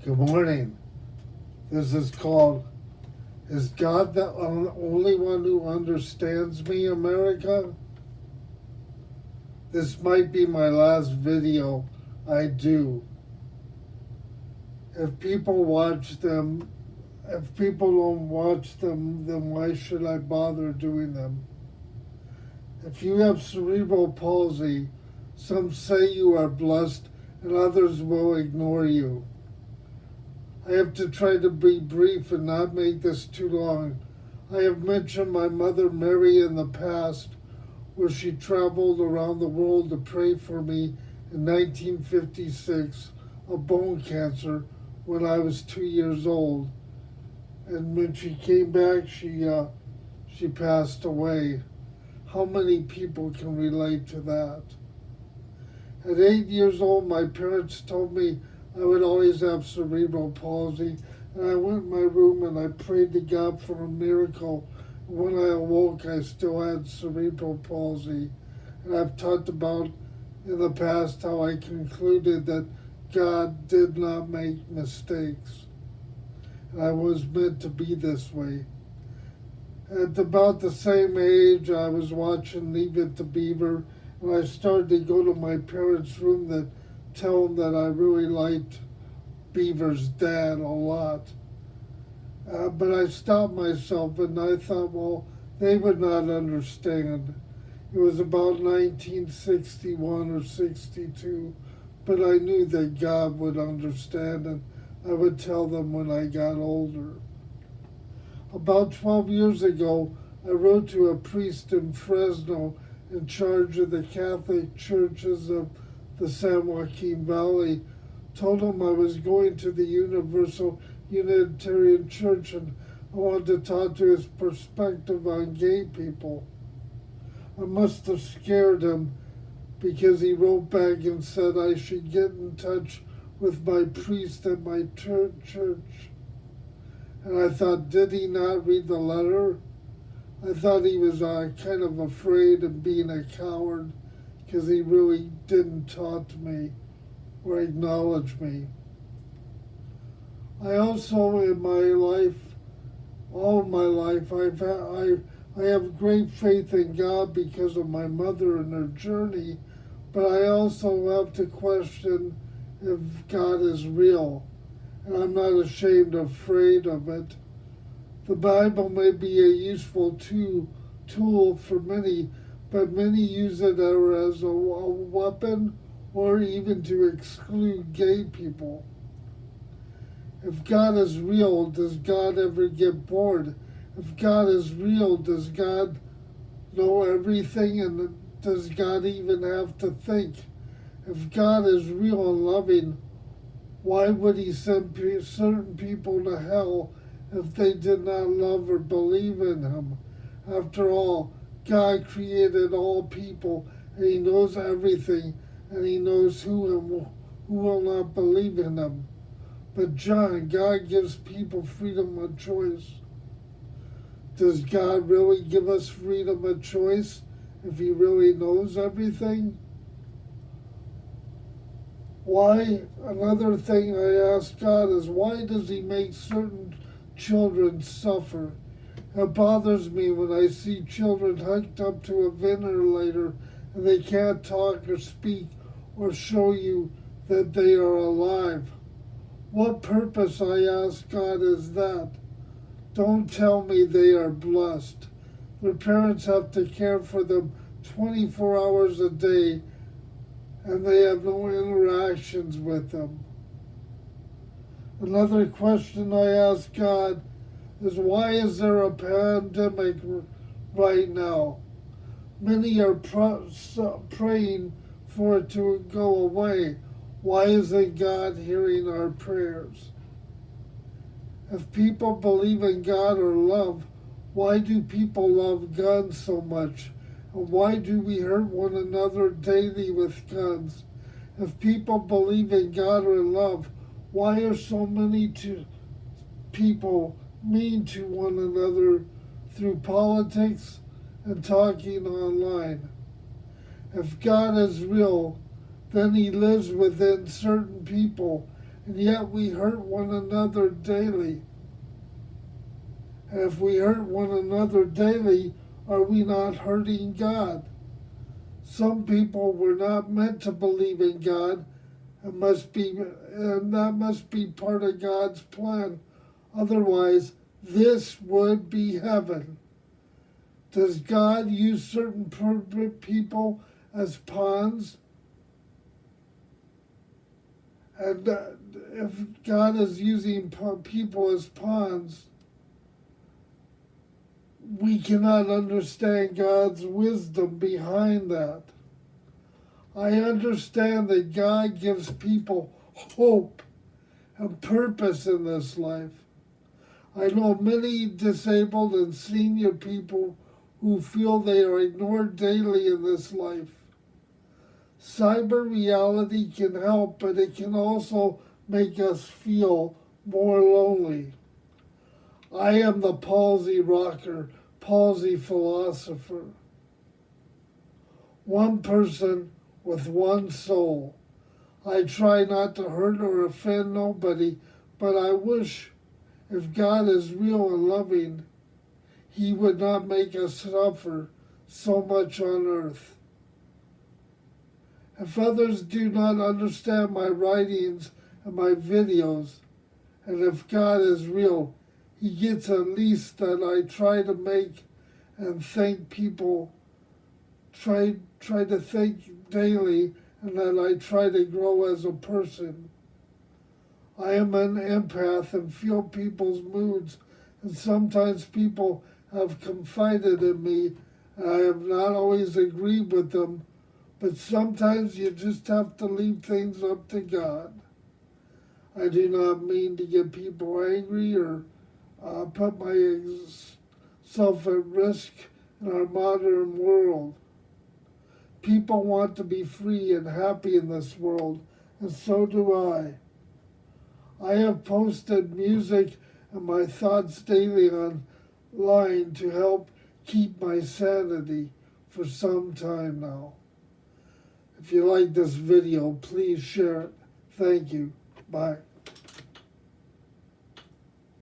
Good morning. This is called Is God the Only One Who Understands Me, America? This might be my last video I do. If people don't watch them, then why should I bother doing them? If you have cerebral palsy, some say you are blessed and others will ignore you. I have to try to be brief and not make this too long. I have mentioned my mother Mary in the past, where she traveled around the world to pray for me in 1956 of bone cancer when I was 2 years old. And when she came back, she passed away. How many people can relate to that? At 8 years old, my parents told me I would always have cerebral palsy, and I went in my room and I prayed to God for a miracle. When I awoke, I still had cerebral palsy. And I've talked about in the past how I concluded that God did not make mistakes. And I was meant to be this way. At about the same age, I was watching Leave It to Beaver, and I started to go to my parents' room to tell them that I really liked Beaver's dad a lot. But I stopped myself and I thought, well, they would not understand. It was about 1961 or 62, but I knew that God would understand and I would tell them when I got older. About 12 years ago, I wrote to a priest in Fresno in charge of the Catholic churches of the San Joaquin Valley, told him I was going to the Universal Unitarian Church and I wanted to talk to his perspective on gay people. I must have scared him because he wrote back and said I should get in touch with my priest at my church. And I thought, did he not read the letter? I thought he was kind of afraid of being a coward because he really didn't talk to me or acknowledge me. I also, in my life, all my life, I have great faith in God because of my mother and her journey, but I also have to question if God is real, and I'm not ashamed or afraid of it. The Bible may be a useful tool for many, but many use it as a weapon or even to exclude gay people. If God is real, does God ever get bored? If God is real, does God know everything, and does God even have to think? If God is real and loving, why would he send certain people to hell if they did not love or believe in him? After all, God created all people, and he knows everything, and he knows who will not believe in him. But John, God gives people freedom of choice. Does God really give us freedom of choice if he really knows everything? Why? Another thing I ask God is, why does he make certain children suffer? It bothers me when I see children hooked up to a ventilator and they can't talk or speak or show you that they are alive. What purpose, I ask God, is that? Don't tell me they are blessed. Their parents have to care for them 24 hours a day and they have no interactions with them. Another question I ask God is, why is there a pandemic right now? Many are praying for it to go away. Why isn't God hearing our prayers? If people believe in God or love, why do people love guns so much? And why do we hurt one another daily with guns? If people believe in God or love, why are so many people mean to one another through politics and talking online? If God is real, then he lives within certain people and yet we hurt one another daily. And if we hurt one another daily, are we not hurting God? Some people were not meant to believe in God, and that must be part of God's plan. Otherwise, this would be heaven. Does God use certain people as pawns? And if God is using people as pawns, we cannot understand God's wisdom behind that. I understand that God gives people hope and purpose in this life. I know many disabled and senior people who feel they are ignored daily in this life. Cyber reality can help, but it can also make us feel more lonely. I am the palsy rocker, palsy philosopher. One person with one soul. I try not to hurt or offend nobody, but I wish if God is real and loving, He would not make us suffer so much on earth. If others do not understand my writings and my videos, and if God is real, He gets at least that I try to make and thank people, try to think daily, and that I try to grow as a person. I am an empath and feel people's moods, and sometimes people have confided in me, and I have not always agreed with them, but sometimes you just have to leave things up to God. I do not mean to get people angry or put myself at risk in our modern world. People want to be free and happy in this world, and so do I. I have posted music and my thoughts daily online to help keep my sanity for some time now. If you like this video, please share it. Thank you. Bye.